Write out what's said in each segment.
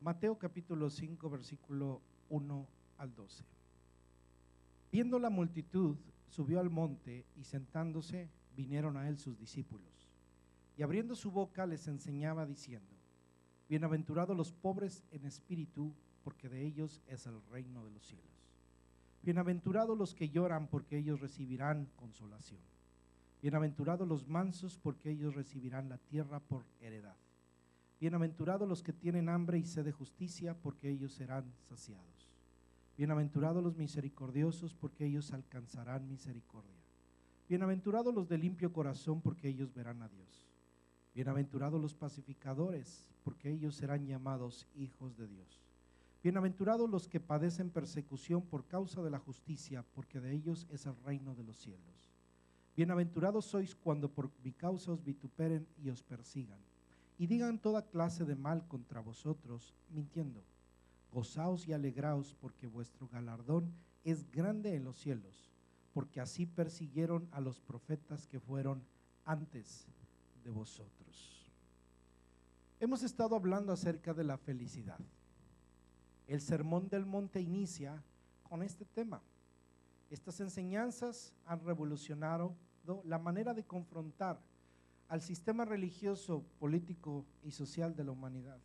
Mateo capítulo 5, versículo 1 al 12. Viendo la multitud, subió al monte y sentándose, vinieron a él sus discípulos. Y abriendo su boca les enseñaba diciendo: Bienaventurados los pobres en espíritu, porque de ellos es el reino de los cielos. Bienaventurados los que lloran, porque ellos recibirán consolación. Bienaventurados los mansos, porque ellos recibirán la tierra por heredad. Bienaventurados los que tienen hambre y sed de justicia, porque ellos serán saciados. Bienaventurados los misericordiosos, porque ellos alcanzarán misericordia. Bienaventurados los de limpio corazón, porque ellos verán a Dios. Bienaventurados los pacificadores, porque ellos serán llamados hijos de Dios. Bienaventurados los que padecen persecución por causa de la justicia, porque de ellos es el reino de los cielos. Bienaventurados sois cuando por mi causa os vituperen y os persigan, y digan toda clase de mal contra vosotros, mintiendo. Gozaos y alegraos, porque vuestro galardón es grande en los cielos, porque así persiguieron a los profetas que fueron antes de vosotros. Hemos estado hablando acerca de la felicidad. El Sermón del Monte inicia con este tema. Estas enseñanzas han revolucionado la manera de confrontar al sistema religioso, político y social de la humanidad.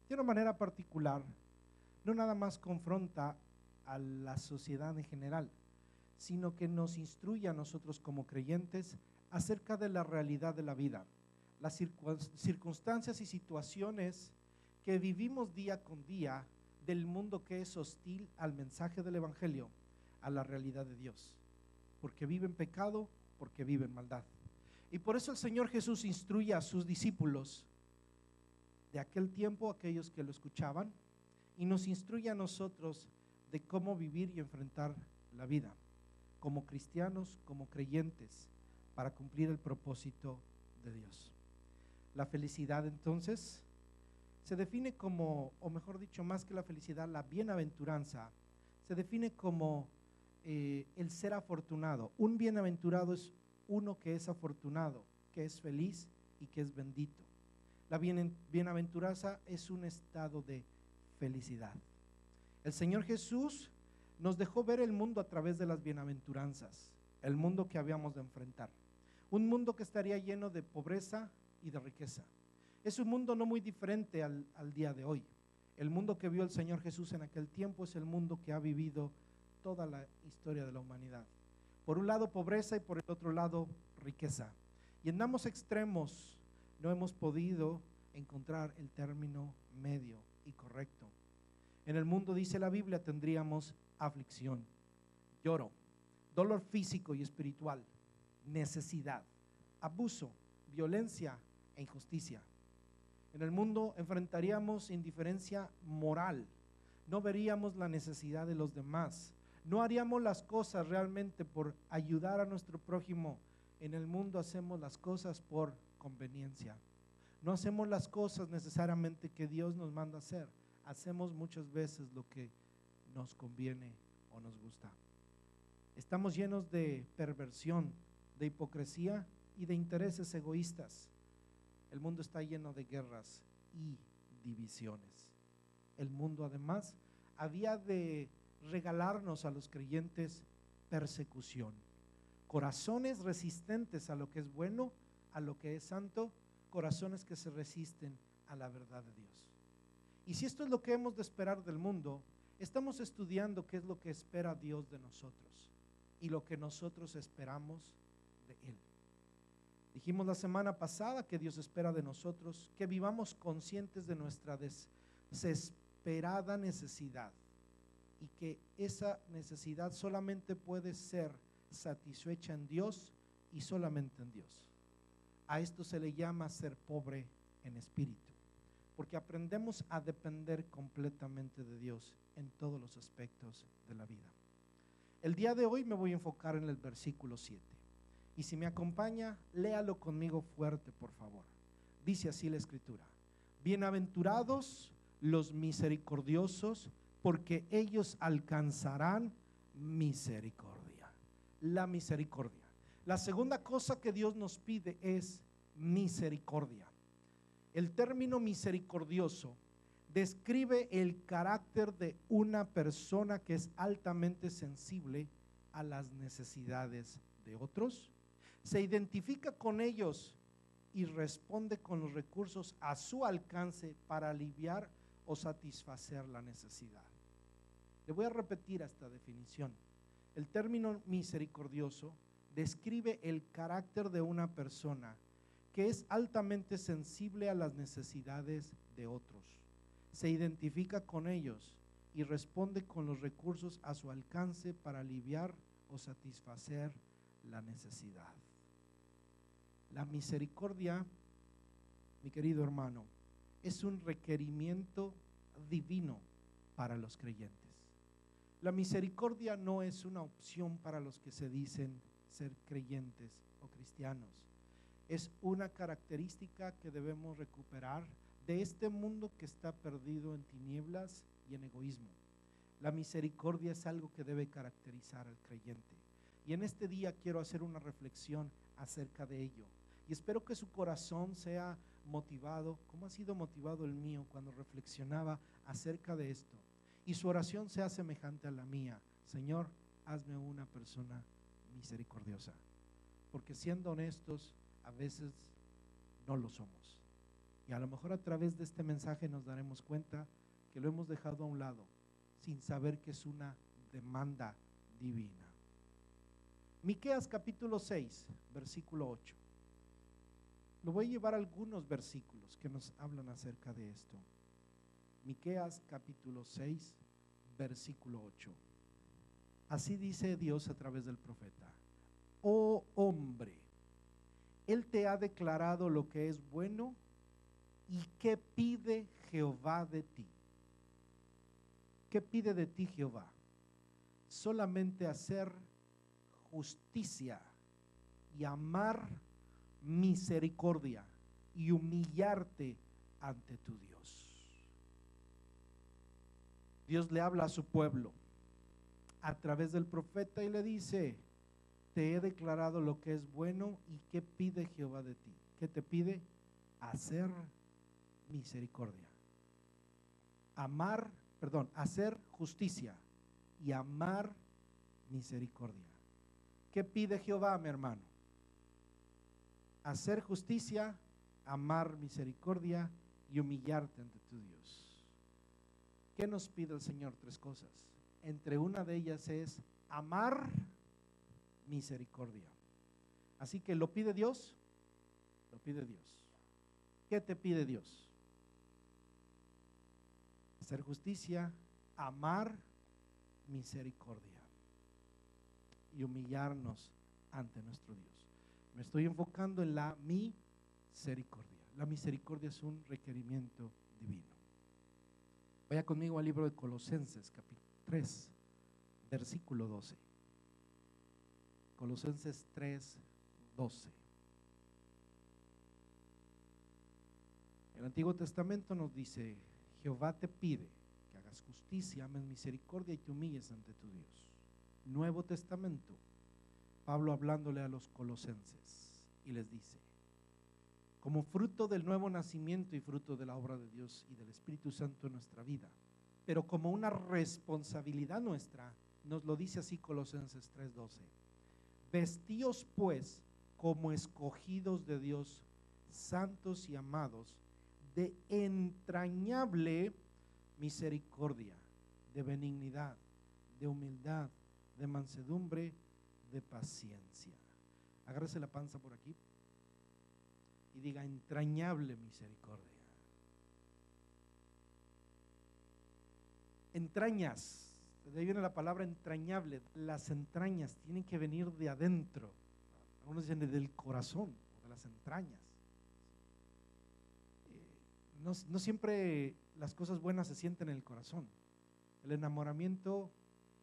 De una manera particular, no nada más confronta a la sociedad en general, sino que nos instruye a nosotros como creyentes acerca de la realidad de la vida, las circunstancias y situaciones que vivimos día con día del mundo que es hostil al mensaje del Evangelio, a la realidad de Dios, porque vive en pecado, porque vive en maldad. Y por eso el Señor Jesús instruye a sus discípulos de aquel tiempo, aquellos que lo escuchaban, y nos instruye a nosotros de cómo vivir y enfrentar la vida como cristianos, como creyentes, para cumplir el propósito de Dios. La felicidad, entonces, se define como, o mejor dicho, más que la felicidad, la bienaventuranza, se define como el ser afortunado. Un bienaventurado es uno que es afortunado, que es feliz y que es bendito. La bienaventuranza es un estado de felicidad. El Señor Jesús nos dejó ver el mundo a través de las bienaventuranzas, el mundo que habíamos de enfrentar. Un mundo que estaría lleno de pobreza y de riqueza. Es un mundo no muy diferente al día de hoy. El mundo que vio el Señor Jesús en aquel tiempo es el mundo que ha vivido toda la historia de la humanidad. Por un lado pobreza y por el otro lado riqueza. Y en ambos extremos no hemos podido encontrar el término medio y correcto. En el mundo, dice la Biblia, tendríamos aflicción, lloro, dolor físico y espiritual, necesidad, abuso, violencia e injusticia. En el mundo enfrentaríamos indiferencia moral, no veríamos la necesidad de los demás, no haríamos las cosas realmente por ayudar a nuestro prójimo. En el mundo hacemos las cosas por conveniencia, no hacemos las cosas necesariamente que Dios nos manda hacer, hacemos muchas veces lo que nos conviene o nos gusta. Estamos llenos de perversión, de hipocresía y de intereses egoístas. El mundo está lleno de guerras y divisiones. El mundo además había de regalarnos a los creyentes persecución, corazones resistentes a lo que es bueno, a lo que es santo, corazones que se resisten a la verdad de Dios. Y si esto es lo que hemos de esperar del mundo, estamos estudiando qué es lo que espera Dios de nosotros y lo que nosotros esperamos de Él. Dijimos la semana pasada que Dios espera de nosotros que vivamos conscientes de nuestra desesperada necesidad y que esa necesidad solamente puede ser satisfecha en Dios y solamente en Dios. A esto se le llama ser pobre en espíritu, porque aprendemos a depender completamente de Dios en todos los aspectos de la vida. El día de hoy me voy a enfocar en el versículo 7. Y si me acompaña, léalo conmigo fuerte, por favor. Dice así la Escritura: Bienaventurados los misericordiosos, porque ellos alcanzarán misericordia. La misericordia. La segunda cosa que Dios nos pide es misericordia. El término misericordioso describe el carácter de una persona que es altamente sensible a las necesidades de otros, se identifica con ellos y responde con los recursos a su alcance para aliviar o satisfacer la necesidad. Le voy a repetir esta definición. El término misericordioso describe el carácter de una persona que es altamente sensible a las necesidades de otros, se identifica con ellos y responde con los recursos a su alcance para aliviar o satisfacer la necesidad. La misericordia, mi querido hermano, es un requerimiento divino para los creyentes. La misericordia no es una opción para los que se dicen ser creyentes o cristianos. Es una característica que debemos recuperar de este mundo que está perdido en tinieblas y en egoísmo. La misericordia es algo que debe caracterizar al creyente. Y en este día quiero hacer una reflexión acerca de ello. Y espero que su corazón sea motivado, como ha sido motivado el mío cuando reflexionaba acerca de esto. Y su oración sea semejante a la mía. Señor, hazme una persona misericordiosa. Porque siendo honestos, a veces no lo somos. Y a lo mejor a través de este mensaje nos daremos cuenta que lo hemos dejado a un lado, sin saber que es una demanda divina. Miqueas capítulo 6, versículo 8. Lo voy a llevar a algunos versículos que nos hablan acerca de esto. Miqueas capítulo 6, versículo 8. Así dice Dios a través del profeta: oh hombre, Él te ha declarado lo que es bueno, ¿y qué pide Jehová de ti? ¿Qué pide de ti Jehová? Solamente hacer justicia y amar misericordia y humillarte ante tu Dios. Dios le habla a su pueblo a través del profeta y le dice: te he declarado lo que es bueno, y qué pide Jehová de ti. ¿Qué te pide? Hacer misericordia, hacer justicia y amar misericordia. ¿Qué pide Jehová, mi hermano? Hacer justicia, amar misericordia y humillarte ante tu Dios. ¿Qué nos pide el Señor? Tres cosas. Entre una de ellas es amar misericordia. Así que ¿lo pide Dios? Lo pide Dios. ¿Qué te pide Dios? Hacer justicia, amar misericordia y humillarnos ante nuestro Dios. Me estoy enfocando en la misericordia. La misericordia es un requerimiento divino. Vaya conmigo al libro de Colosenses, capítulo 3, versículo 12. Colosenses 3, 12. El Antiguo Testamento nos dice: Jehová te pide que hagas justicia, ames misericordia y te humilles ante tu Dios. Nuevo Testamento, Pablo hablándole a los colosenses y les dice: como fruto del nuevo nacimiento y fruto de la obra de Dios y del Espíritu Santo en nuestra vida, pero como una responsabilidad nuestra, nos lo dice así Colosenses 3:12: vestíos pues como escogidos de Dios, santos y amados, de entrañable misericordia, de benignidad, de humildad, de mansedumbre, de paciencia. Agárrese la panza por aquí y diga: entrañable misericordia. Entrañas, de ahí viene la palabra entrañable. Las entrañas tienen que venir de adentro. Algunos dicen del corazón, de las entrañas. No siempre las cosas buenas se sienten en el corazón. El enamoramiento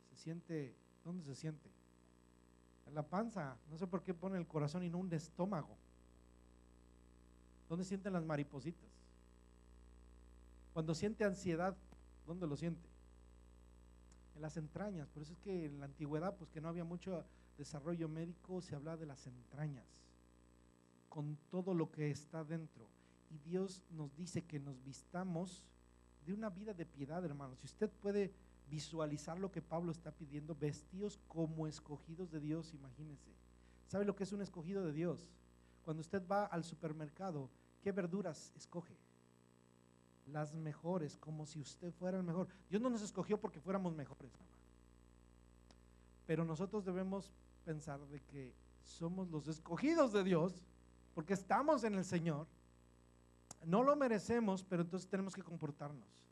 se siente, ¿dónde se siente? En la panza. No sé por qué pone el corazón y no un estómago. ¿Dónde sienten las maripositas? Cuando siente ansiedad, ¿dónde lo siente? En las entrañas. Por eso es que en la antigüedad, pues que no había mucho desarrollo médico, se hablaba de las entrañas, con todo lo que está dentro. Y Dios nos dice que nos vistamos de una vida de piedad, hermanos. Si usted puede visualizar lo que Pablo está pidiendo, vestíos como escogidos de Dios, imagínense. ¿Sabe lo que es un escogido de Dios? Cuando usted va al supermercado, ¿qué verduras escoge? Las mejores, como si usted fuera el mejor. Dios no nos escogió porque fuéramos mejores, hermano. Pero nosotros debemos pensar de que somos los escogidos de Dios, porque estamos en el Señor. No lo merecemos, pero entonces tenemos que comportarnos.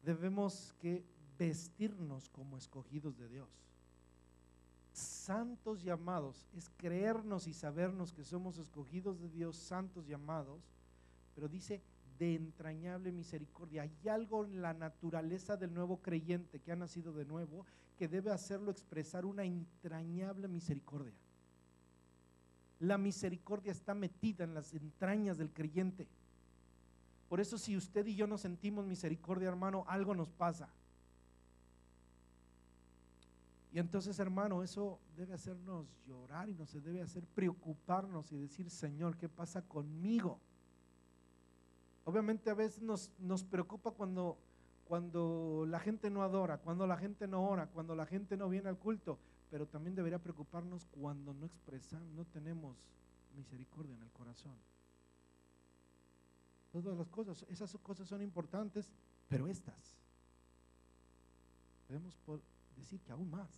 Debemos que vestirnos como escogidos de Dios. Santos y amados, es creernos y sabernos que somos escogidos de Dios, santos y amados, pero dice de entrañable misericordia. Hay algo en la naturaleza del nuevo creyente que ha nacido de nuevo que debe hacerlo expresar una entrañable misericordia. La misericordia está metida en las entrañas del creyente. Por eso si usted y yo no sentimos misericordia, hermano, algo nos pasa. Y entonces, hermano, eso debe hacernos llorar y nos debe hacer preocuparnos y decir, Señor, ¿qué pasa conmigo? Obviamente a veces nos preocupa cuando la gente no adora, cuando la gente no ora, cuando la gente no viene al culto, pero también debería preocuparnos cuando no tenemos misericordia en el corazón. Todas las cosas, esas cosas son importantes, pero estas debemos decir que aún más,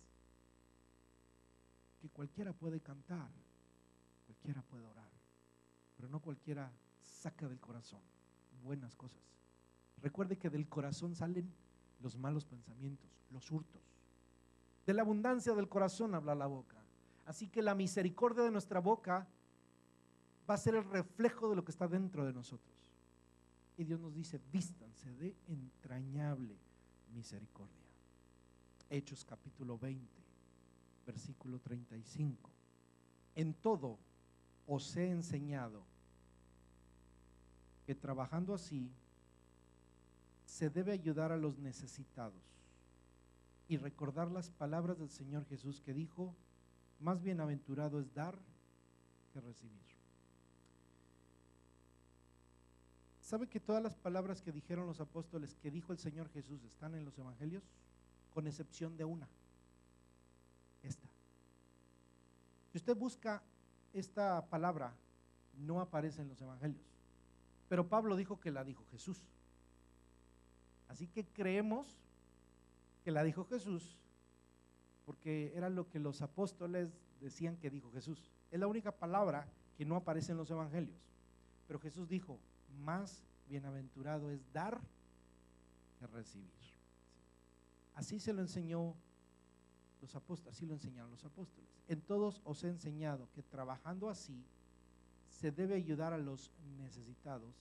que cualquiera puede cantar, cualquiera puede orar, pero no cualquiera saca del corazón buenas cosas. Recuerde que del corazón salen los malos pensamientos, los hurtos. De la abundancia del corazón habla la boca. Así que la misericordia de nuestra boca va a ser el reflejo de lo que está dentro de nosotros. Y Dios nos dice, vístanse de entrañable misericordia. Hechos capítulo 20, versículo 35. En todo os he enseñado que trabajando así se debe ayudar a los necesitados y recordar las palabras del Señor Jesús que dijo, más bienaventurado es dar que recibir. ¿Sabe que todas las palabras que dijeron los apóstoles, que dijo el Señor Jesús, están en los evangelios? Con excepción de una, esta. Si usted busca esta palabra, no aparece en los evangelios, pero Pablo dijo que la dijo Jesús. Así que creemos que la dijo Jesús, porque era lo que los apóstoles decían que dijo Jesús. Es la única palabra que no aparece en los evangelios, pero Jesús dijo, más bienaventurado es dar que recibir. Así se lo enseñó los apóstoles, así lo enseñaron los apóstoles. En todos os he enseñado que trabajando así se debe ayudar a los necesitados.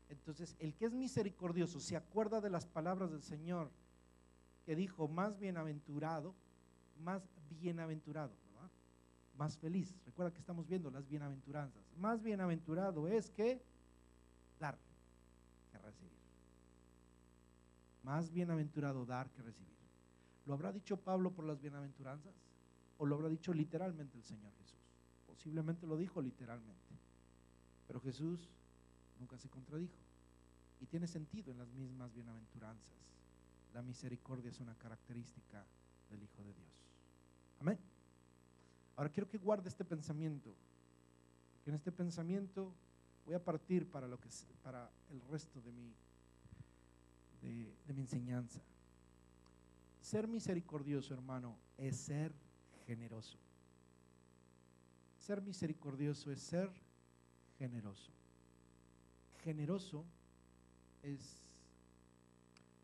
Entonces, el que es misericordioso se acuerda de las palabras del Señor que dijo, más bienaventurado, ¿verdad? Más feliz. Recuerda que estamos viendo las bienaventuranzas. Más bienaventurado es que dar que recibir. Más bienaventurado dar que recibir. ¿Lo habrá dicho Pablo por las bienaventuranzas? ¿O lo habrá dicho literalmente el Señor Jesús? Posiblemente lo dijo literalmente. Pero Jesús nunca se contradijo. Y tiene sentido en las mismas bienaventuranzas. La misericordia es una característica del Hijo de Dios. Amén. Ahora quiero que guarde este pensamiento, porque en este pensamiento voy a partir para el resto de mi enseñanza. Ser misericordioso, hermano, es ser generoso. Ser misericordioso es ser generoso. Generoso es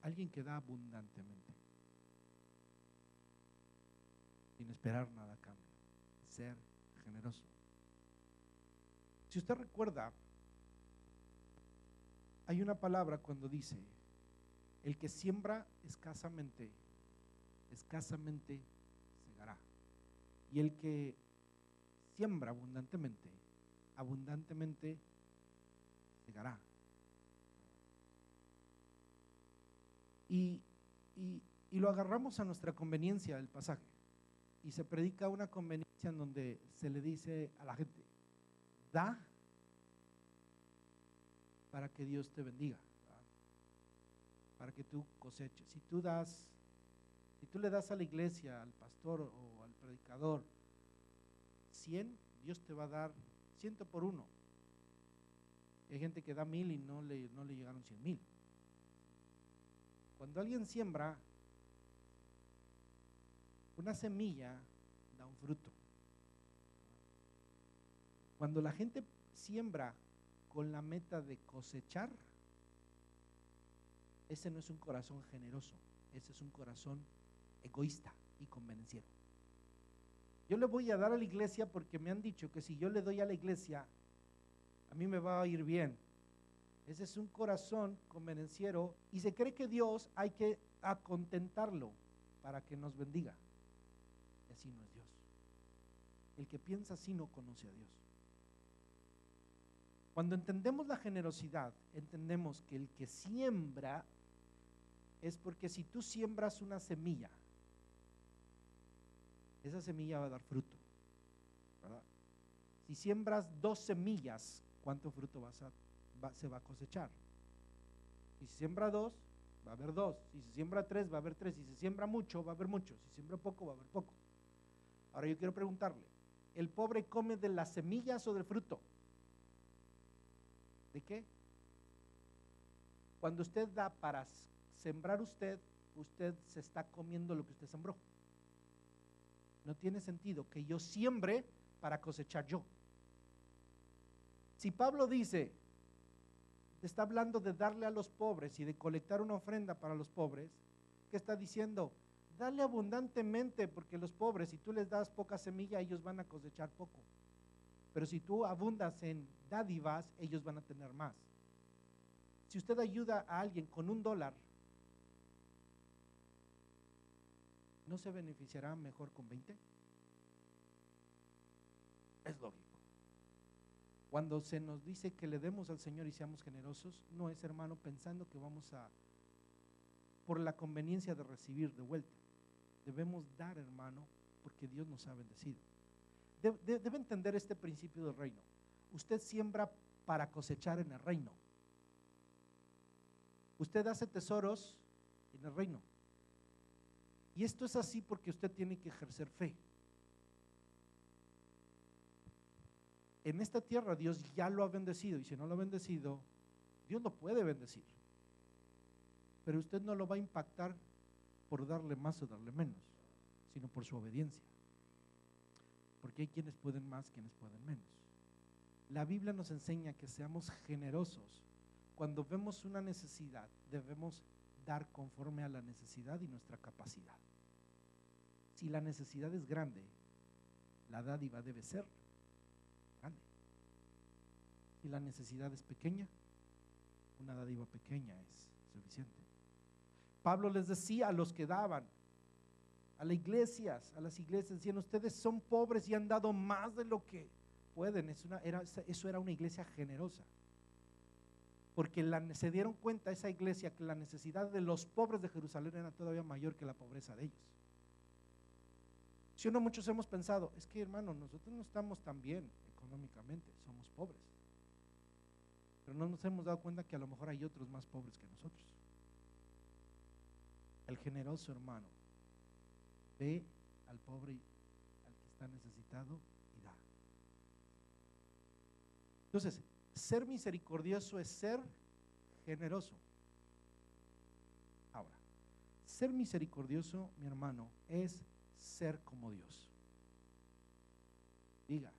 alguien que da abundantemente, sin esperar nada a cambio. Ser generoso. Si usted recuerda, hay una palabra cuando dice, el que siembra escasamente segará. Y el que siembra abundantemente segará. Y lo agarramos a nuestra conveniencia el pasaje. Y se predica una conveniencia en donde se le dice a la gente, da para que Dios te bendiga, ¿verdad? para que tú coseches. Si tú le das a la iglesia, al pastor o al predicador 100, Dios te va a dar 100 por uno. Hay gente que da 1000 y no le llegaron 100,000. Cuando alguien siembra, una semilla da un fruto. Cuando la gente siembra con la meta de cosechar, ese no es un corazón generoso, ese es un corazón egoísta y convenenciero. Yo le voy a dar a la iglesia porque me han dicho que si yo le doy a la iglesia, a mí me va a ir bien. Ese es un corazón convenenciero y se cree que Dios hay que acontentarlo para que nos bendiga. Y así no es Dios. El que piensa así no conoce a Dios. Cuando entendemos la generosidad, entendemos que el que siembra es porque si tú siembras una semilla, esa semilla va a dar fruto, ¿verdad? Si siembras 2 semillas, ¿cuánto fruto se va a cosechar? Si se siembra 2, va a haber 2. Si se siembra 3, va a haber 3. Si se siembra mucho, va a haber mucho. Si se siembra poco, va a haber poco. Ahora yo quiero preguntarle, ¿el pobre come de las semillas o del fruto? ¿De qué? Cuando usted da para sembrar usted se está comiendo lo que usted sembró. No tiene sentido que yo siembre para cosechar yo. Si Pablo dice, está hablando de darle a los pobres y de colectar una ofrenda para los pobres, ¿qué está diciendo? Dale abundantemente, porque los pobres, si tú les das poca semilla, ellos van a cosechar poco. Pero si tú abundas en dádivas, ellos van a tener más. Si usted ayuda a alguien con $1, ¿no se beneficiará mejor con 20? Es lógico. Cuando se nos dice que le demos al Señor y seamos generosos, no es, hermano, pensando que vamos por la conveniencia de recibir de vuelta. Debemos dar, hermano, porque Dios nos ha bendecido. Debe entender este principio del reino. Usted siembra para cosechar en el reino. Usted hace tesoros en el reino. Y esto es así porque usted tiene que ejercer fe. En esta tierra Dios ya lo ha bendecido, y si no lo ha bendecido, Dios lo puede bendecir. Pero usted no lo va a impactar por darle más o darle menos, sino por su obediencia. Porque hay quienes pueden más, quienes pueden menos. La Biblia nos enseña que seamos generosos. Cuando vemos una necesidad, debemos dar conforme a la necesidad y nuestra capacidad. Si la necesidad es grande, la dádiva debe ser grande. Si la necesidad es pequeña, una dádiva pequeña es suficiente. Pablo les decía a los que daban, a las iglesias, decían, ustedes son pobres y han dado más de lo que pueden. Eso era una iglesia generosa. Porque se dieron cuenta esa iglesia que la necesidad de los pobres de Jerusalén era todavía mayor que la pobreza de ellos. Si o no, muchos hemos pensado, es que, hermano, nosotros no estamos tan bien económicamente, somos pobres. Pero no nos hemos dado cuenta que a lo mejor hay otros más pobres que nosotros. El generoso, hermano, ve al pobre, al que está necesitado, y da. Entonces, ser misericordioso es ser generoso. Ahora, ser misericordioso, mi hermano, es ser como Dios. Diga,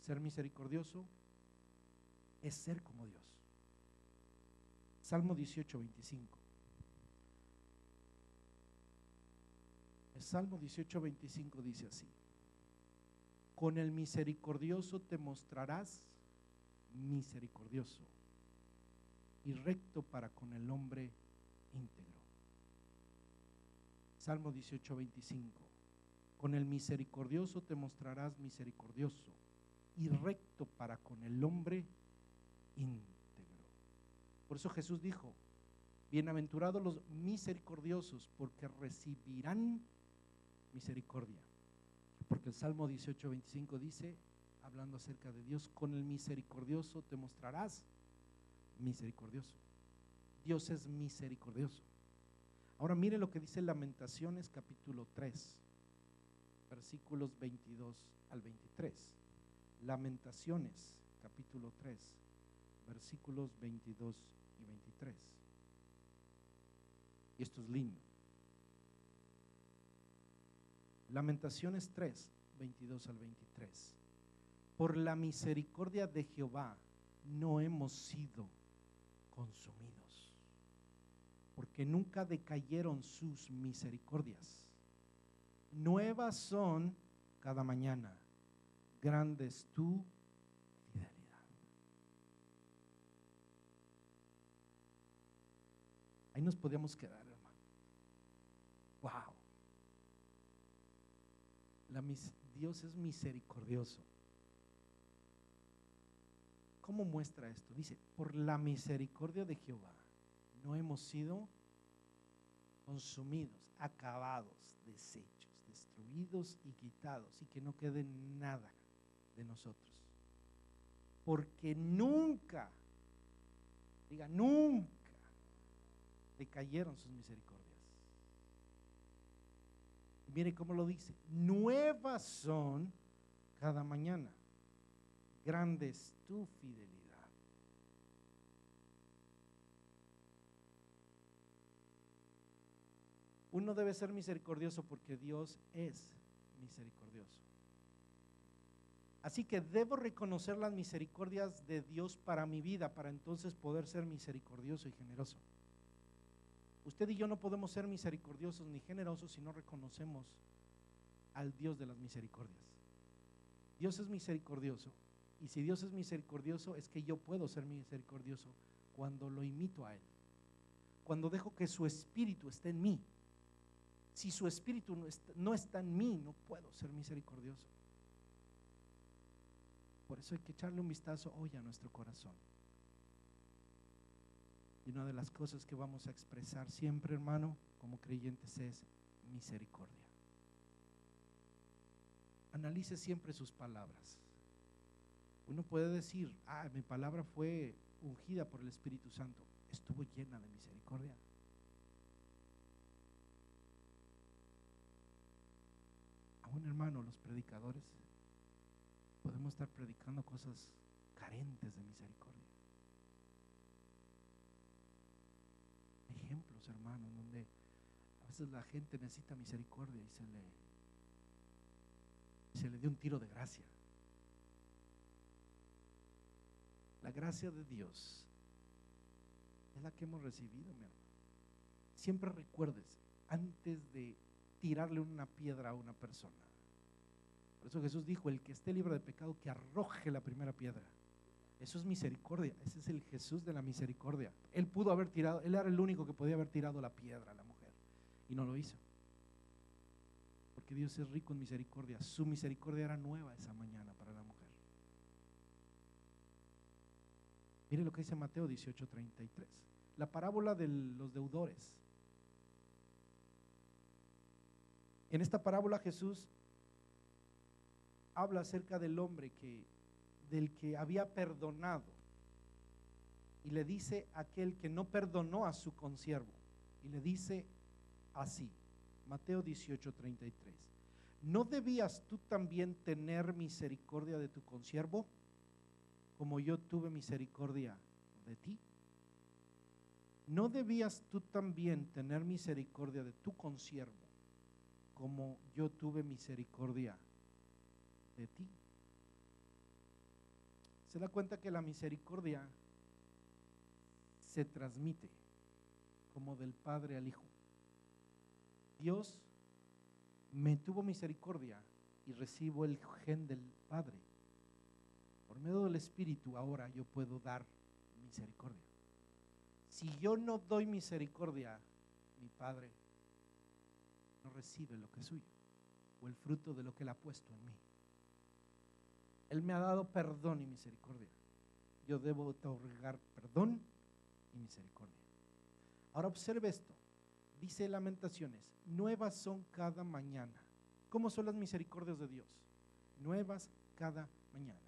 ser misericordioso es ser como Dios. Salmo 18:25. El Salmo 18:25 dice así: con el misericordioso te mostrarás misericordioso y recto para con el hombre íntegro. Salmo 18:25. Con el misericordioso te mostrarás misericordioso y recto para con el hombre íntegro. Por eso Jesús dijo, bienaventurados los misericordiosos, porque recibirán misericordia. Porque el Salmo 18:25 dice, hablando acerca de Dios, con el misericordioso te mostrarás misericordioso. Dios es misericordioso. Ahora mire lo que dice Lamentaciones capítulo 3, versículos 22 al 23. Lamentaciones capítulo 3, versículos 22 y 23. Y esto es lindo. Lamentaciones 3, 22 al 23. Por la misericordia de Jehová no hemos sido consumidos, porque nunca decayeron sus misericordias. Nuevas son cada mañana, grande es tu fidelidad. Ahí nos podíamos quedar, hermano. Wow. Dios es misericordioso. ¿Cómo muestra esto? Dice, por la misericordia de Jehová no hemos sido consumidos, acabados, deshechos, destruidos y quitados, y que no quede nada de nosotros. Porque nunca, diga nunca, decayeron sus misericordias. Y mire cómo lo dice, nuevas son cada mañana, grande es tu fidelidad. Uno debe ser misericordioso porque Dios es misericordioso. Así que debo reconocer las misericordias de Dios para mi vida, para entonces poder ser misericordioso y generoso. Usted y yo no podemos ser misericordiosos ni generosos si no reconocemos al Dios de las misericordias. Dios es misericordioso, y si Dios es misericordioso es que yo puedo ser misericordioso cuando lo imito a Él, cuando dejo que su espíritu esté en mí. Si su espíritu no está en mí, no puedo ser misericordioso. Por eso hay que echarle un vistazo hoy a nuestro corazón. Y una de las cosas que vamos a expresar siempre, hermano, como creyentes, es misericordia. Analice siempre sus palabras. Uno puede decir, mi palabra fue ungida por el Espíritu Santo, estuvo llena de misericordia. Aún, hermano, los predicadores podemos estar predicando cosas carentes de misericordia. Ejemplos, hermano, donde a veces la gente necesita misericordia y se le dio un tiro de gracia. La gracia de Dios es la que hemos recibido, mi hermano. Siempre recuérdese, antes de tirarle una piedra a una persona. Por eso Jesús dijo, el que esté libre de pecado, que arroje la primera piedra. Eso es misericordia, ese es el Jesús de la misericordia. Él pudo haber tirado, él era el único que podía haber tirado la piedra a la mujer, y no lo hizo. Porque Dios es rico en misericordia, su misericordia era nueva esa mañana para la mujer. Mire lo que dice Mateo 18:33, la parábola de los deudores. En esta parábola Jesús habla acerca del hombre del que había perdonado, y le dice a aquel que no perdonó a su consiervo, y le dice así, Mateo 18:33, ¿no debías tú también tener misericordia de tu consiervo, como yo tuve misericordia de ti? ¿No debías tú también tener misericordia de tu consiervo, como yo tuve misericordia de ti? Se da cuenta que la misericordia se transmite como del Padre al Hijo. Dios me tuvo misericordia y recibo el gen del Padre. Por medio del Espíritu ahora yo puedo dar misericordia. Si yo no doy misericordia, mi Padre no recibe lo que es suyo, o el fruto de lo que Él ha puesto en mí. Él me ha dado perdón y misericordia. Yo debo otorgar perdón y misericordia. Ahora observe esto. Dice Lamentaciones, nuevas son cada mañana. ¿Cómo son las misericordias de Dios? Nuevas cada mañana.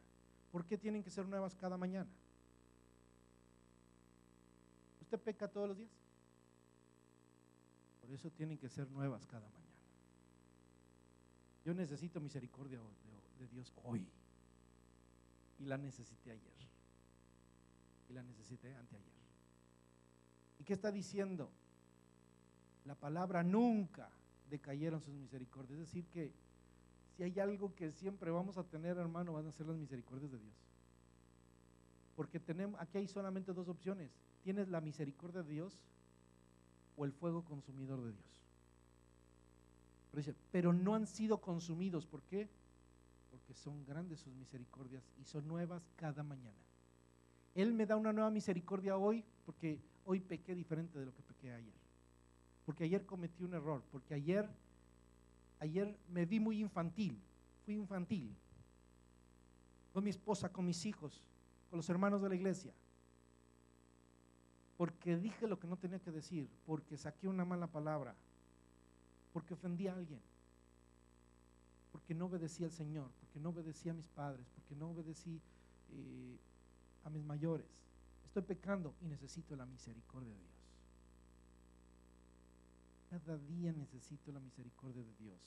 ¿Por qué tienen que ser nuevas cada mañana? ¿Usted peca todos los días? Por eso tienen que ser nuevas cada mañana. Yo necesito misericordia de Dios hoy. Y la necesité ayer. Y la necesité anteayer. ¿Y qué está diciendo? La palabra nunca decayeron sus misericordias. Es decir que si hay algo que siempre vamos a tener, hermano, van a ser las misericordias de Dios. Porque aquí hay solamente dos opciones. Tienes la misericordia de Dios o el fuego consumidor de Dios. Pero dice, pero no han sido consumidos. ¿Por qué? Porque son grandes sus misericordias y son nuevas cada mañana. Él me da una nueva misericordia hoy porque hoy pequé diferente de lo que pequé ayer. Porque ayer cometí un error, porque ayer me vi muy infantil, fui infantil con mi esposa, con mis hijos, con los hermanos de la iglesia, porque dije lo que no tenía que decir, porque saqué una mala palabra, porque ofendí a alguien, porque no obedecí al Señor, porque no obedecí a mis padres, porque no obedecí a mis mayores. Estoy pecando y necesito la misericordia de Dios. Cada día necesito la misericordia de Dios.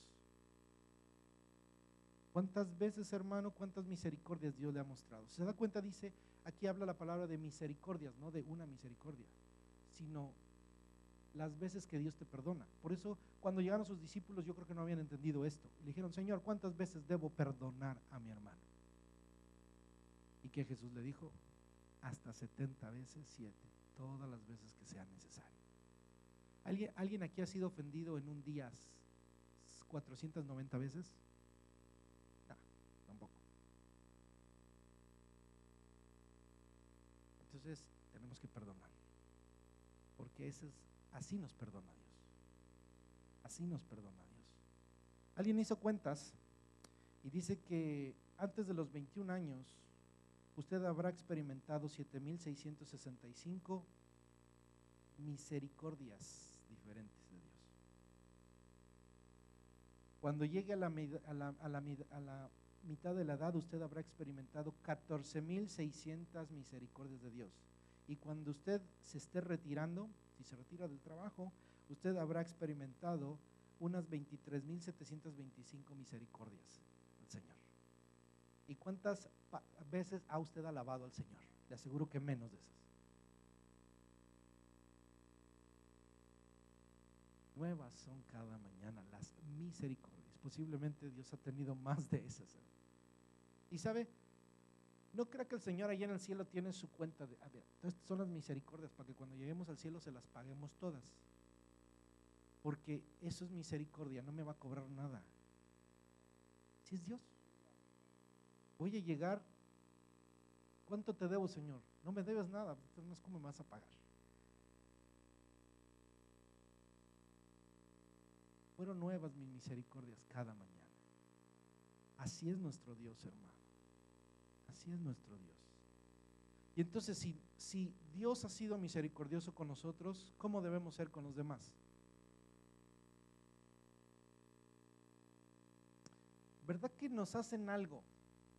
¿Cuántas veces, hermano, cuántas misericordias Dios le ha mostrado? ¿Se da cuenta? Dice, aquí habla la palabra de misericordias, no de una misericordia, sino las veces que Dios te perdona. Por eso, cuando llegaron sus discípulos, yo creo que no habían entendido esto. Le dijeron, Señor, ¿cuántas veces debo perdonar a mi hermano? Y que Jesús le dijo, hasta 70 veces 7, todas las veces que sean necesarias. ¿Alguien aquí ha sido ofendido en un día 490 veces? No, tampoco. Entonces tenemos que perdonar, porque así nos perdona Dios. Así nos perdona Dios. Alguien hizo cuentas y dice que antes de los 21 años usted habrá experimentado 7,665 misericordias diferentes de Dios. Cuando llegue a la mitad de la edad, usted habrá experimentado 14,600 misericordias de Dios. Y cuando usted se esté retirando, si se retira del trabajo, usted habrá experimentado unas 23,725 misericordias del Señor. ¿Y cuántas veces ha usted alabado al Señor? Le aseguro que menos de esas. Nuevas son cada mañana las misericordias. Posiblemente Dios ha tenido más de esas. Y sabe, no crea que el Señor allá en el cielo tiene su cuenta de, a ver, estas son las misericordias para que cuando lleguemos al cielo se las paguemos todas. Porque eso es misericordia, no me va a cobrar nada. Si es Dios. Voy a llegar, ¿cuánto te debo, Señor? No me debes nada, entonces ¿cómo me vas a pagar? Fueron nuevas mis misericordias cada mañana. Así es nuestro Dios, hermano. Así es nuestro Dios. Y entonces, si Dios ha sido misericordioso con nosotros, ¿cómo debemos ser con los demás? ¿Verdad que nos hacen algo?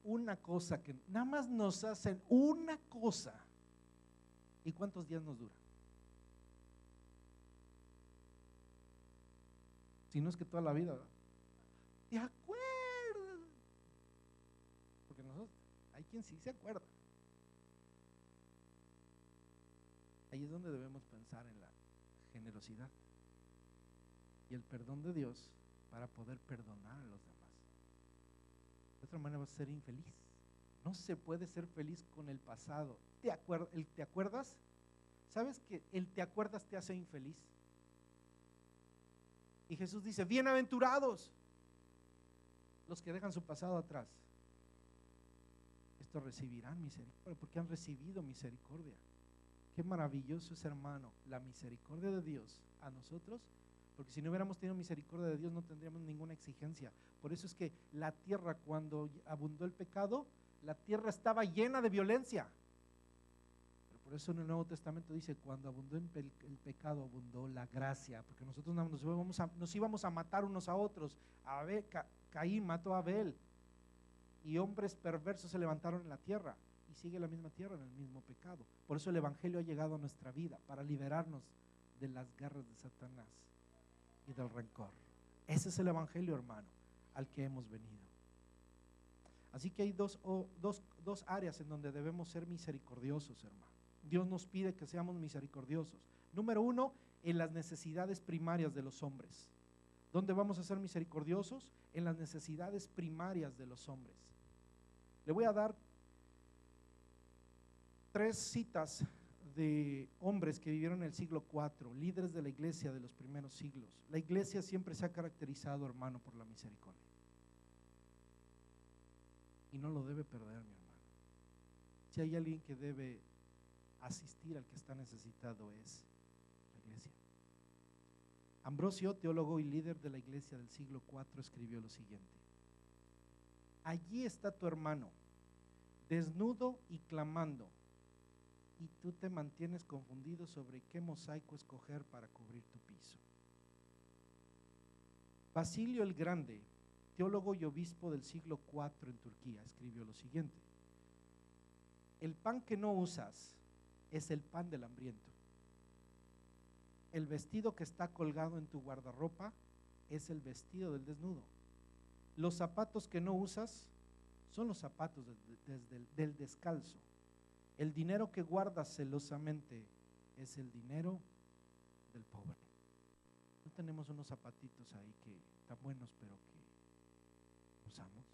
Una cosa, que nada más nos hacen una cosa. ¿Y cuántos días nos dura? Si no es que toda la vida, ¿verdad? ¿Te acuerdas? Porque nosotros, hay quien sí se acuerda. Ahí es donde debemos pensar en la generosidad y el perdón de Dios para poder perdonar a los demás. De otra manera vas a ser infeliz. No se puede ser feliz con el pasado. ¿Te acuerdas? ¿Sabes que el te acuerdas te hace infeliz? Y Jesús dice, bienaventurados los que dejan su pasado atrás. Estos recibirán misericordia porque han recibido misericordia. Qué maravilloso es, hermano, la misericordia de Dios a nosotros, porque si no hubiéramos tenido misericordia de Dios no tendríamos ninguna exigencia. Por eso es que la tierra, cuando abundó el pecado, la tierra estaba llena de violencia. Pero por eso en el Nuevo Testamento dice, cuando abundó el pecado, abundó la gracia, porque nosotros nos íbamos a matar unos a otros. Caín mató a Abel y hombres perversos se levantaron en la tierra. y sigue la misma tierra en el mismo pecado. Por eso el Evangelio ha llegado a nuestra vida, para liberarnos de las garras de Satanás y del rencor. Ese es el Evangelio, hermano, al que hemos venido. Así que hay dos áreas en donde debemos ser misericordiosos, hermano. Dios nos pide que seamos misericordiosos. Número uno, en las necesidades primarias de los hombres. ¿Dónde vamos a ser misericordiosos? En las necesidades primarias de los hombres. Le voy a dar 3 citas de hombres que vivieron en el siglo IV, líderes de la iglesia de los primeros siglos. La iglesia siempre se ha caracterizado, hermano, por la misericordia. Y no lo debe perder, mi hermano. Si hay alguien que debe asistir al que está necesitado, es la iglesia. Ambrosio, teólogo y líder de la iglesia del siglo IV, escribió lo siguiente: allí está tu hermano, desnudo y clamando, y tú te mantienes confundido sobre qué mosaico escoger para cubrir tu piso. Basilio el Grande, teólogo y obispo del siglo IV en Turquía, escribió lo siguiente: el pan que no usas es el pan del hambriento. El vestido que está colgado en tu guardarropa es el vestido del desnudo. Los zapatos que no usas son los zapatos del descalzo. El dinero que guardas celosamente es el dinero del pobre. No tenemos unos zapatitos ahí que están buenos, pero que usamos.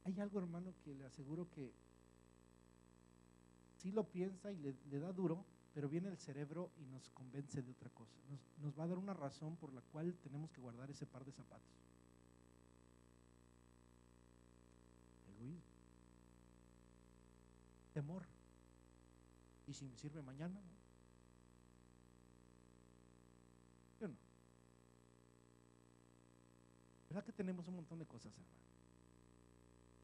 Hay algo, hermano, que le aseguro que sí lo piensa y le da duro, pero viene el cerebro y nos convence de otra cosa. Nos va a dar una razón por la cual tenemos que guardar ese par de zapatos. Egoísmo. Temor. ¿Y si me sirve mañana? ¿Sí o no? ¿Verdad que tenemos un montón de cosas, hermano?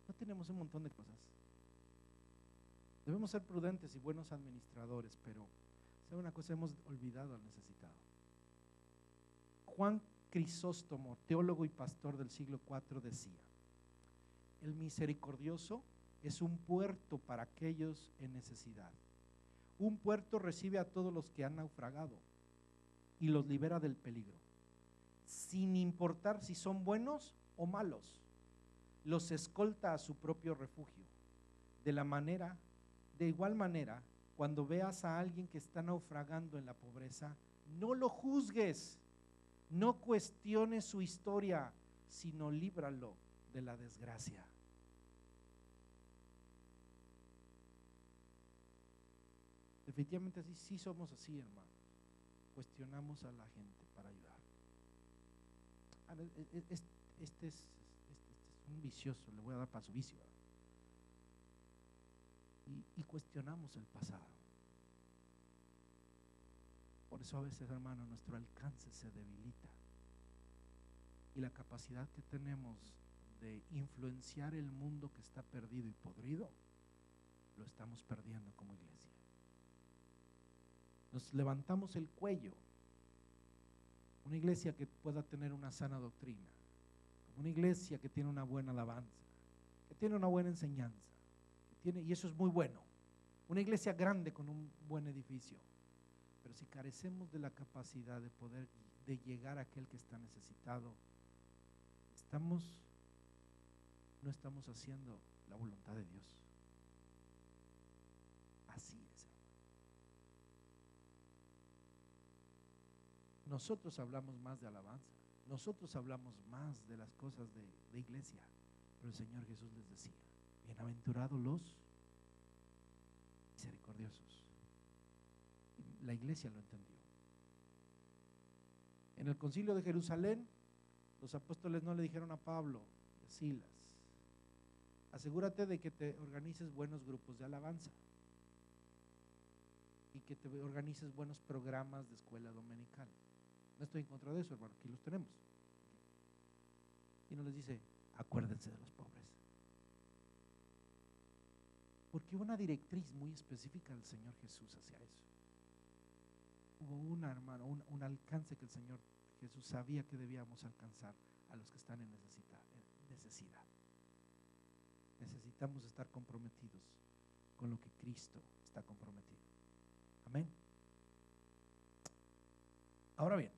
No tenemos un montón de cosas. Debemos ser prudentes y buenos administradores, pero ¿sabe una cosa? Hemos olvidado al necesitado. Juan Crisóstomo, teólogo y pastor del siglo IV, decía: el misericordioso es un puerto para aquellos en necesidad. Un puerto recibe a todos los que han naufragado y los libera del peligro, sin importar si son buenos o malos. Los escolta a su propio refugio. De igual manera, cuando veas a alguien que está naufragando en la pobreza, no lo juzgues, no cuestiones su historia, sino líbralo de la desgracia. Definitivamente sí somos así, hermanos. Cuestionamos a la gente para ayudar. Este es un vicioso, le voy a dar para su vicio. Y cuestionamos el pasado. Por eso a veces, hermano, nuestro alcance se debilita y la capacidad que tenemos de influenciar el mundo que está perdido y podrido, lo estamos perdiendo como iglesia. Nos levantamos el cuello. Una iglesia que pueda tener una sana doctrina, una iglesia que tiene una buena alabanza, que tiene una buena enseñanza, y eso es muy bueno. Una iglesia grande con un buen edificio. Pero si carecemos de la capacidad de llegar a aquel que está necesitado, no estamos haciendo la voluntad de Dios. Así es. Nosotros hablamos más de alabanza, nosotros hablamos más de las cosas de iglesia, pero el Señor Jesús les decía: bienaventurados los misericordiosos. La iglesia lo entendió. En el concilio de Jerusalén, los apóstoles no le dijeron a Pablo y a Silas: asegúrate de que te organices buenos grupos de alabanza y que te organices buenos programas de escuela dominical. No estoy en contra de eso, hermano, aquí los tenemos. Y no les dice: acuérdense de los pobres. Porque hubo una directriz muy específica del Señor Jesús hacia eso. Hubo hermano, un alcance que el Señor Jesús sabía que debíamos alcanzar a los que están en necesidad. necesidad. Necesitamos estar comprometidos con lo que Cristo está comprometido. Amén. Ahora bien,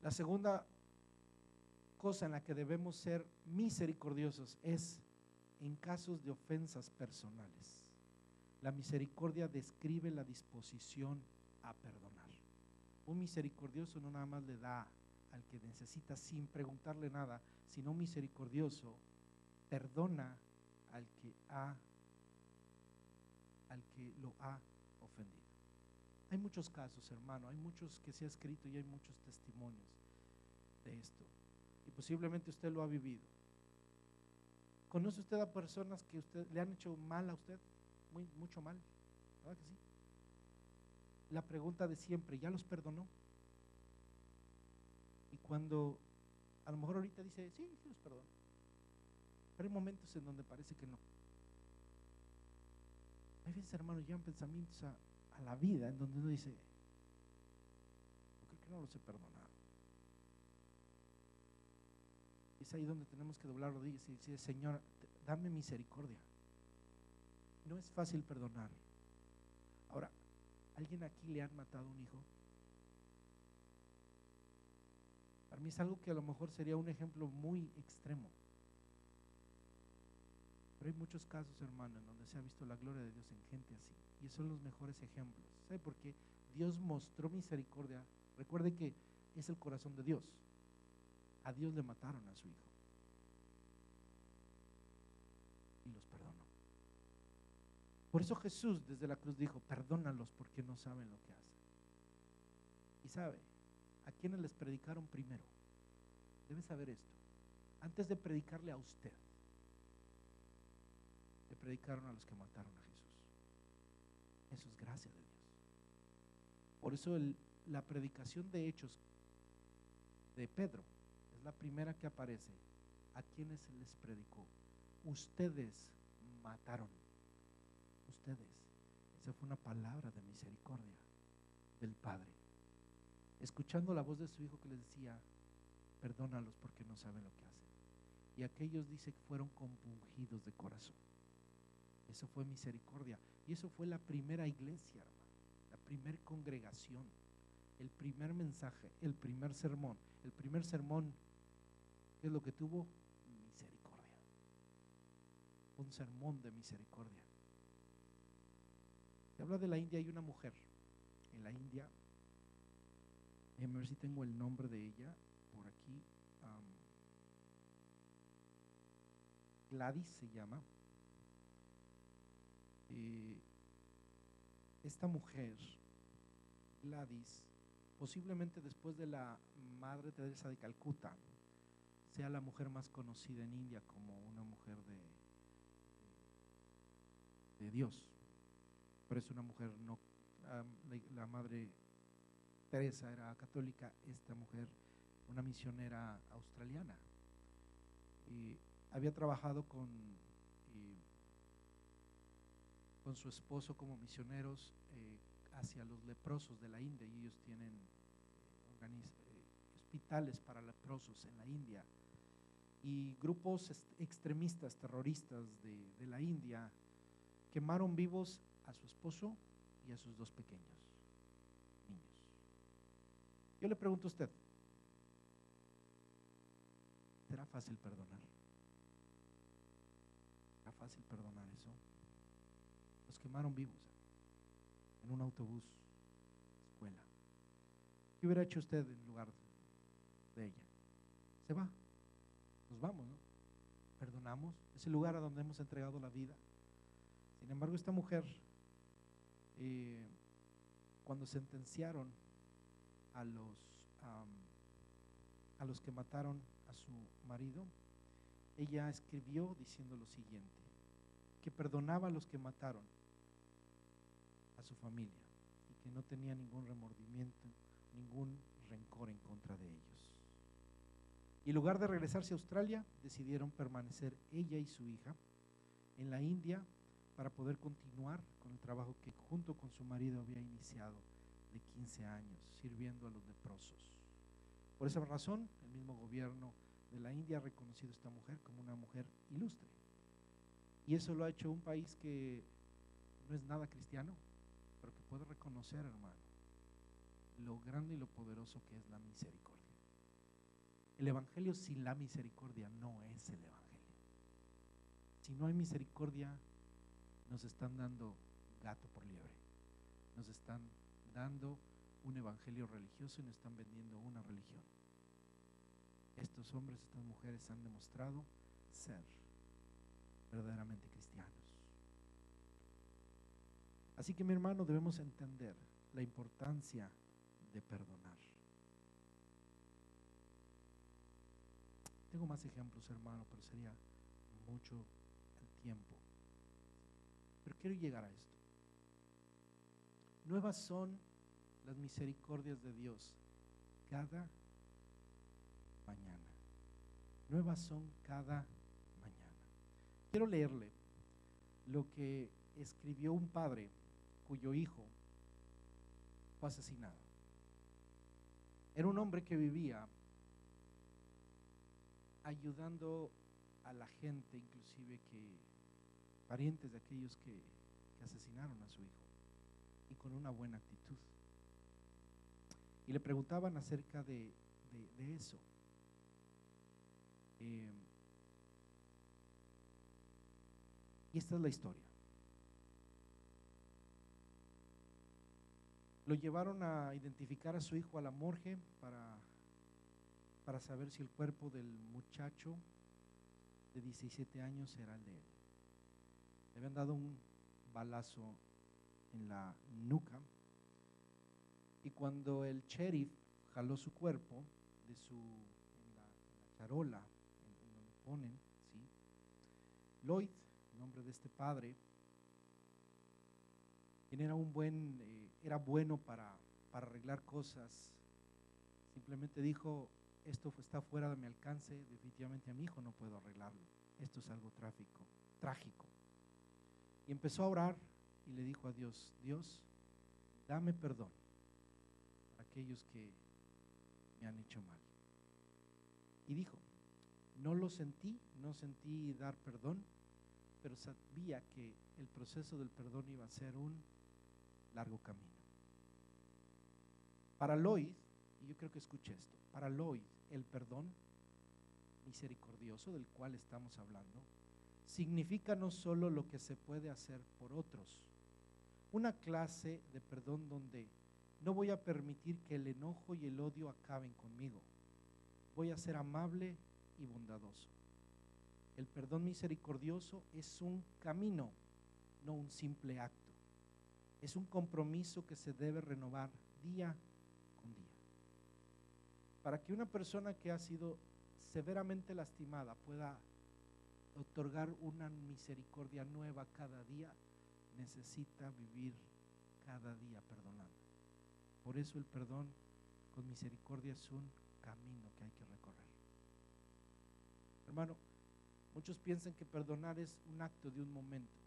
la segunda cosa en la que debemos ser misericordiosos es en casos de ofensas personales. La misericordia describe la disposición a perdonar. Un misericordioso no nada más le da al que necesita sin preguntarle nada, sino un misericordioso perdona al que lo ha ofendido. Hay muchos casos, hermano, hay muchos que se ha escrito y hay muchos testimonios de esto. Y posiblemente usted lo ha vivido. ¿Conoce usted a personas que le han hecho mal a usted? Mucho mal, ¿verdad que sí? La pregunta de siempre, ¿ya los perdonó? Y cuando a lo mejor ahorita dice, sí, sí los perdono, pero hay momentos en donde parece que no. Hay veces, hermanos, llegan pensamientos a la vida en donde uno dice, yo creo que no los he perdonado. Y es ahí donde tenemos que doblar rodillas y decir, Señor, dame misericordia. No es fácil perdonar. Ahora, ¿alguien aquí le han matado a un hijo? Para mí es algo que a lo mejor sería un ejemplo muy extremo. Pero hay muchos casos, hermano, en donde se ha visto la gloria de Dios en gente así. Y esos son los mejores ejemplos. ¿Sabe por qué? Dios mostró misericordia. Recuerde que es el corazón de Dios. A Dios le mataron a su hijo. Y los perdonó. Por eso Jesús desde la cruz dijo, perdónalos porque no saben lo que hacen. Y sabe, ¿a quiénes les predicaron primero? Debe saber esto. Antes de predicarle a usted, le predicaron a los que mataron a Jesús. Eso es gracia de Dios. Por eso la predicación de Hechos de Pedro es la primera que aparece. ¿A quienes se les predicó? Ustedes mataron. Ustedes. Esa fue una palabra de misericordia del Padre, escuchando la voz de su hijo que les decía, perdónalos porque no saben lo que hacen. Y aquellos, dice, que fueron compungidos de corazón. Eso fue misericordia. Y eso fue la primera iglesia, hermano, la primera congregación, el primer mensaje, el primer sermón. El primer sermón, ¿qué es lo que tuvo? Misericordia. Un sermón de misericordia. Se habla de la India. Hay una mujer en la India, a ver si tengo el nombre de ella por aquí. Gladys se llama. Esta mujer, Gladys, posiblemente después de la Madre Teresa de Calcuta, sea la mujer más conocida en India como una mujer de Dios. Pero es una mujer no, la Madre Teresa era católica, esta mujer, una misionera australiana. Había trabajado con su esposo como misioneros hacia los leprosos de la India, y ellos tienen hospitales para leprosos en la India. Y grupos extremistas, terroristas de la India quemaron vivos a su esposo y a sus dos pequeños niños. Yo le pregunto a usted, ¿será fácil perdonar? ¿Será fácil perdonar eso? Los quemaron vivos en un autobús, escuela. ¿Qué hubiera hecho usted en lugar de ella? Se va, nos vamos, ¿no? Perdonamos, es el lugar a donde hemos entregado la vida. Sin embargo, esta mujer, cuando sentenciaron a los que mataron a su marido, ella escribió diciendo lo siguiente, que perdonaba a los que mataron a su familia y que no tenía ningún remordimiento, ningún rencor en contra de ellos. Y en lugar de regresarse a Australia, decidieron permanecer ella y su hija en la India para poder continuar con el trabajo que junto con su marido había iniciado de 15 años, sirviendo a los leprosos. Por esa razón, el mismo gobierno de la India ha reconocido a esta mujer como una mujer ilustre. Y eso lo ha hecho un país que no es nada cristiano, pero que puede reconocer, hermano, lo grande y lo poderoso que es la misericordia. El evangelio sin la misericordia no es el evangelio. Si no hay misericordia, nos están dando gato por liebre. Nos están dando un evangelio religioso y nos están vendiendo una religión. Estos hombres, estas mujeres han demostrado ser verdaderamente cristianos. Así que, mi hermano, debemos entender la importancia de perdonar. Tengo más ejemplos, hermano, pero sería mucho el tiempo. Pero quiero llegar a esto. Nuevas son las misericordias de Dios cada mañana. Nuevas son cada mañana. Quiero leerle lo que escribió un padre cuyo hijo fue asesinado. Era un hombre que vivía ayudando a la gente, inclusive parientes de aquellos que asesinaron a su hijo, y con una buena actitud. Y le preguntaban acerca de eso. Y esta es la historia. Lo llevaron a identificar a su hijo a la morgue para saber si el cuerpo del muchacho de 17 años era el de él. Le habían dado un balazo en la nuca, y cuando el sheriff jaló su cuerpo en la charola, en donde ponen, ¿sí? Lloyd, el nombre de este padre, quien era era bueno para arreglar cosas, simplemente dijo: esto está fuera de mi alcance, definitivamente a mi hijo no puedo arreglarlo, esto es algo trágico. Y empezó a orar y le dijo a Dios: Dios, dame perdón a aquellos que me han hecho mal. Y dijo: no sentí dar perdón, pero sabía que el proceso del perdón iba a ser un largo camino. Para Lloyd, y yo creo que escuché esto, para Lloyd el perdón misericordioso del cual estamos hablando significa no solo lo que se puede hacer por otros, una clase de perdón donde no voy a permitir que el enojo y el odio acaben conmigo, voy a ser amable y bondadoso. El perdón misericordioso es un camino, no un simple acto. Es un compromiso que se debe renovar día con día. Para que una persona que ha sido severamente lastimada pueda otorgar una misericordia nueva cada día, necesita vivir cada día perdonando. Por eso el perdón con misericordia es un camino que hay que recorrer. Hermano, muchos piensan que perdonar es un acto de un momento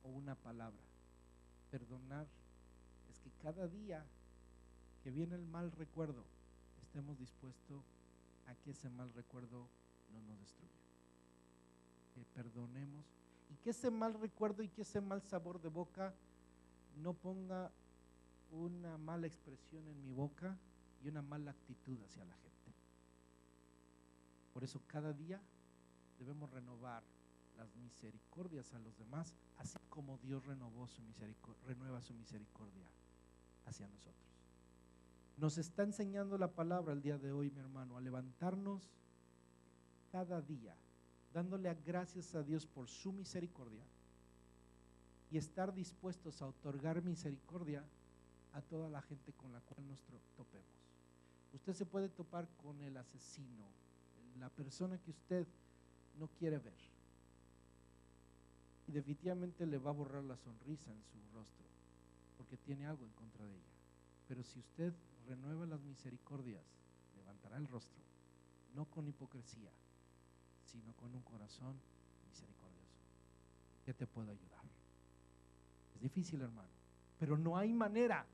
o una palabra. Perdonar es que cada día que viene el mal recuerdo, estemos dispuestos a que ese mal recuerdo no nos destruya. Que perdonemos y que ese mal recuerdo y que ese mal sabor de boca no ponga una mala expresión en mi boca y una mala actitud hacia la gente. Por eso cada día debemos renovar las misericordias a los demás, así como Dios renueva su misericordia hacia nosotros. Nos está enseñando la palabra el día de hoy, mi hermano, a levantarnos cada día, dándole gracias a Dios por su misericordia y estar dispuestos a otorgar misericordia a toda la gente con la cual nos topemos. Usted se puede topar con el asesino, la persona que usted no quiere ver, y definitivamente le va a borrar la sonrisa en su rostro porque tiene algo en contra de ella. Pero si usted renueva las misericordias, levantará el rostro, no con hipocresía, sino con un corazón misericordioso. ¿Qué te puedo ayudar? Es difícil, hermano, pero no hay manera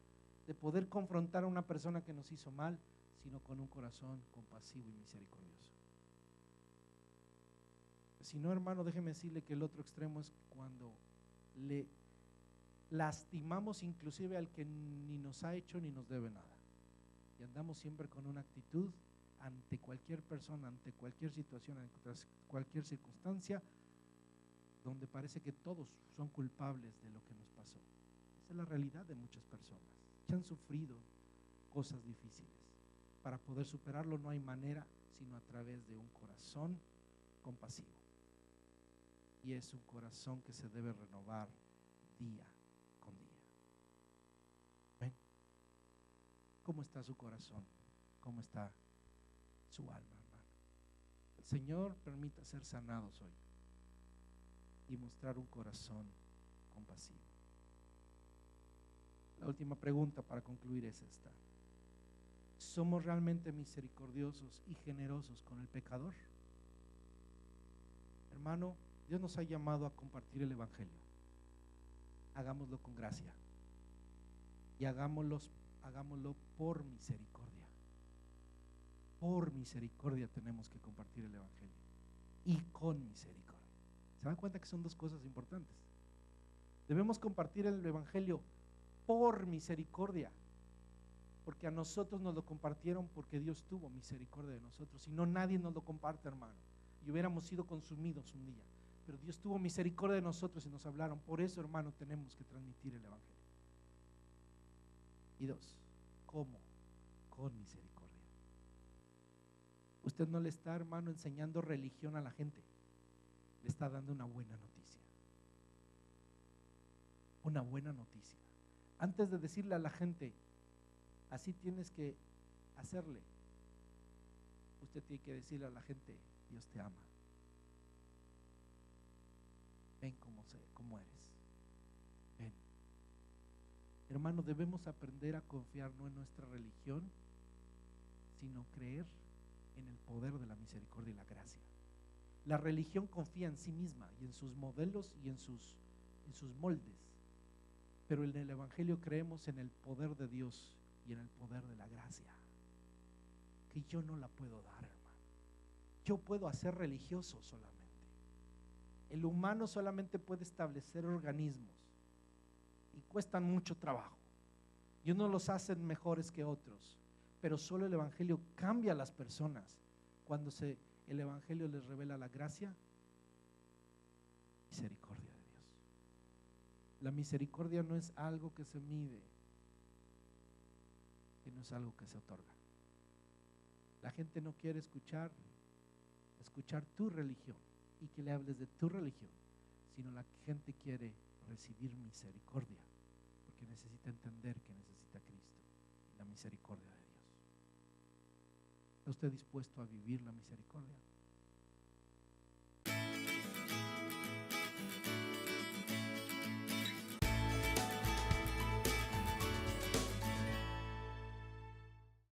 de poder confrontar a una persona que nos hizo mal, sino con un corazón compasivo y misericordioso. Si no, hermano, déjeme decirle que el otro extremo es cuando le lastimamos inclusive al que ni nos ha hecho ni nos debe nada. Y andamos siempre con una actitud ante cualquier persona, ante cualquier situación, ante cualquier circunstancia, donde parece que todos son culpables de lo que nos pasó. Esa es la realidad de muchas personas que han sufrido cosas difíciles. Para poder superarlo no hay manera sino a través de un corazón compasivo. Y es un corazón que se debe renovar día con día. ¿Ven? ¿Cómo está su corazón? ¿Cómo está su alma, hermano? El Señor permita ser sanados hoy y mostrar un corazón compasivo. La última pregunta para concluir es esta: ¿somos realmente misericordiosos y generosos con el pecador? Hermano, Dios nos ha llamado a compartir el Evangelio. Hagámoslo con gracia y hagámoslo por misericordia. Por misericordia tenemos que compartir el Evangelio y con misericordia. ¿Se dan cuenta que son dos cosas importantes? Debemos compartir el Evangelio por misericordia, porque a nosotros nos lo compartieron porque Dios tuvo misericordia de nosotros. Si no, nadie nos lo comparte, hermano, y hubiéramos sido consumidos un día. Pero Dios tuvo misericordia de nosotros y nos hablaron. Por eso, hermano, tenemos que transmitir el Evangelio. Y dos, ¿cómo? Con misericordia. Usted no le está, hermano, enseñando religión a la gente, le está dando una buena noticia. Una buena noticia. Antes de decirle a la gente, así tienes que hacerle, usted tiene que decirle a la gente, Dios te ama. Ven cómo eres. Ven. Hermano, debemos aprender a confiar no en nuestra religión, sino creer en el poder de la misericordia y la gracia. La religión confía en sí misma y en sus modelos y en sus moldes, pero en el Evangelio creemos en el poder de Dios y en el poder de la gracia, que yo no la puedo dar, hermano. Yo puedo hacer religioso solamente. El humano solamente puede establecer organismos y cuestan mucho trabajo y unos los hacen mejores que otros, pero solo el Evangelio cambia a las personas cuando el Evangelio les revela la gracia, misericordia de Dios. La misericordia no es algo que se mide, que no es algo que se otorga. La gente no quiere escuchar tu religión y que le hables de tu religión, sino la gente quiere recibir misericordia, porque necesita entender que necesita a Cristo y la misericordia de Dios. ¿Está usted dispuesto a vivir la misericordia?